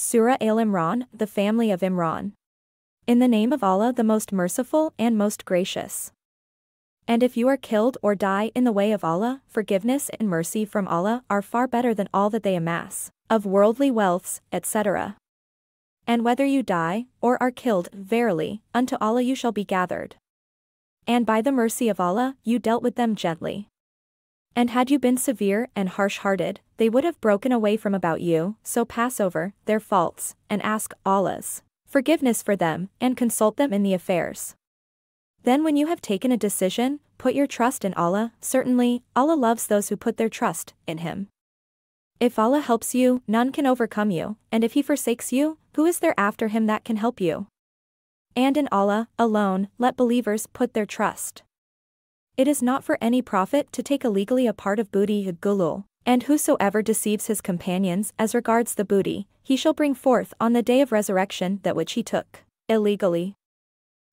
Surah Ale-Imran, the family of Imran. In the name of Allah, the most merciful and most gracious. And if you are killed or die in the way of Allah, forgiveness and mercy from Allah are far better than all that they amass, of worldly wealths, etc. And whether you die, or are killed, verily, unto Allah you shall be gathered. And by the mercy of Allah, you dealt with them gently. And had you been severe and harsh-hearted, they would have broken away from about you, so pass over their faults, and ask Allah's forgiveness for them, and consult them in the affairs. Then when you have taken a decision, put your trust in Allah, certainly, Allah loves those who put their trust in Him. If Allah helps you, none can overcome you, and if He forsakes you, who is there after Him that can help you? And in Allah, alone, let believers put their trust. It is not for any prophet to take illegally a part of booty gulul, and whosoever deceives his companions as regards the booty, he shall bring forth on the day of resurrection that which he took illegally.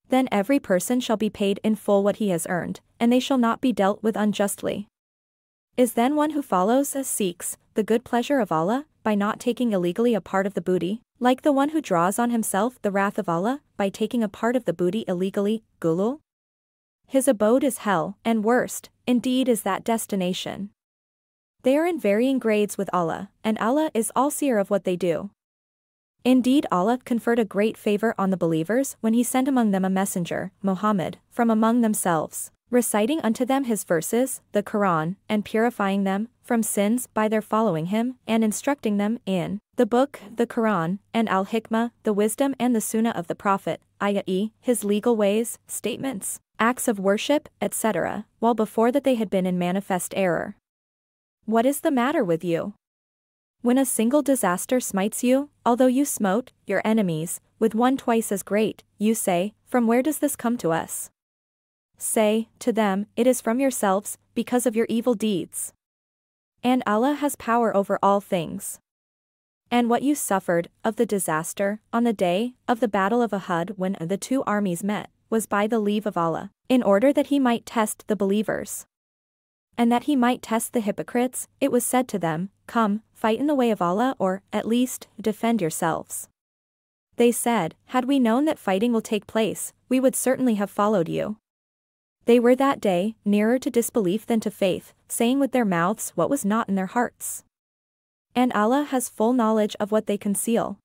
Then every person shall be paid in full what he has earned, and they shall not be dealt with unjustly. Is then one who follows seeks the good pleasure of Allah, by not taking illegally a part of the booty, like the one who draws on himself the wrath of Allah, by taking a part of the booty illegally, gulul? His abode is hell, and worst, indeed is that destination. They are in varying grades with Allah, and Allah is all-seer of what they do. Indeed Allah conferred a great favor on the believers when He sent among them a messenger, Muhammad, from among themselves, reciting unto them His verses, the Quran, and purifying them from sins by their following Him, and instructing them in the book, the Quran, and al-Hikmah, the wisdom and the Sunnah of the Prophet, i.e., his legal ways, statements, acts of worship, etc., while before that they had been in manifest error. What is the matter with you? When a single disaster smites you, although you smote your enemies with one twice as great, you say, from where does this come to us? Say to them, it is from yourselves, because of your evil deeds. And Allah has power over all things. And what you suffered of the disaster on the day of the battle of Uhud when the two armies met, was by the leave of Allah, in order that He might test the believers. And that He might test the hypocrites, it was said to them, come, fight in the way of Allah, or, at least, defend yourselves. They said, had we known that fighting will take place, we would certainly have followed you. They were that day nearer to disbelief than to faith, saying with their mouths what was not in their hearts. And Allah has full knowledge of what they conceal.